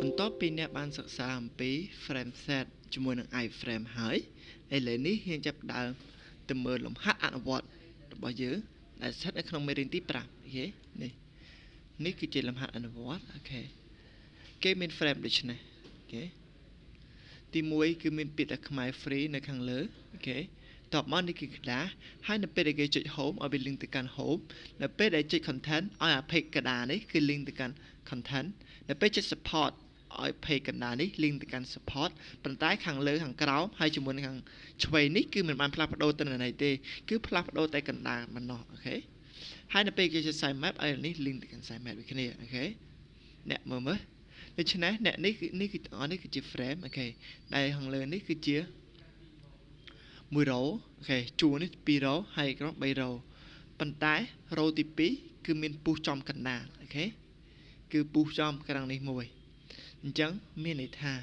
បន្ទាប់ពីអ្នកបានសិក្សាអំពី frame set ជាមួយនឹង iframe ហើយឥឡូវនេះយើងចាប់ផ្ដើមទៅមើលលំហាត់អនុវត្តរបស់យើងដែលស្ថិតនៅក្នុងមេរៀនទី5អូខេនេះគឺជាលំហាត់អនុវត្តអូខេគេមាន frame ដូចនេះអូខេទី1គឺមានពាក្យថាខ្មែរ free នៅខាងលើអូខេតបមកនេះគឺกระดาษហើយនៅពេលដែលគេចុច home ឲ្យវា link ទៅកាន់ home នៅពេលដែលចុច content ឲ្យអា page กระดาษនេះគឺ link ទៅកាន់ content នៅពេលចុច support ឲ្យ page កណ្ដាលនេះ link ទៅកាន់ support ប៉ុន្តែខាងលើខាងក្រោមហើយជាមួយនឹងខាងឆ្វេងនេះគឺមិនបានផ្លាស់ប្ដូរទិន្នន័យទេគឺផ្លាស់ប្ដូរតែកណ្ដាលប៉ុណ្ណោះអូខេហើយនៅពេលគេចុច side map ឲ្យនេះ link ទៅកាន់ side map ដូចគ្នាអូខេអ្នកមើលដូច្នេះអ្នកនេះគឺទាំងអស់នេះគឺជា frame អូខេដែលខាងលើនេះគឺជា1 row អូខេជួរនេះ2 row ហើយក្រុម3 row ប៉ុន្តែ row ទី2គឺមានពុះចំកណ្ដាលអូខេគឺពុះចំខាងនេះមួយអញ្ចឹងមានន័យថា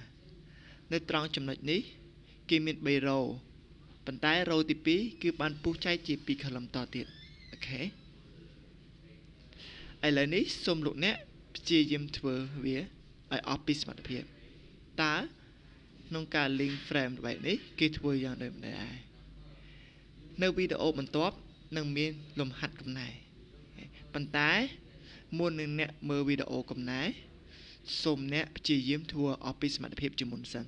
នៅត្រង់ចំណុចនេះគេមាន3 row ប៉ុន្តែ row ទី2គឺបានពុះចែកជា2 column តទៀតអូខេឥឡូវនេះសូមលោកអ្នកព្យាយាមធ្វើវាឲ្យអស់ពីសមត្ថភាពតើក្នុងការ link frame បែបនេះគេធ្វើយ៉ាងដូចម្តេចដែរនៅវីដេអូបន្ទាប់នឹងមានលំហាត់កំណែប៉ុន្តែមុននឹងអ្នកមើលវីដេអូកំណែសូមអ្នកព្យាយាមធ្វើអស់ពីសមត្ថភាពជាមុនសិន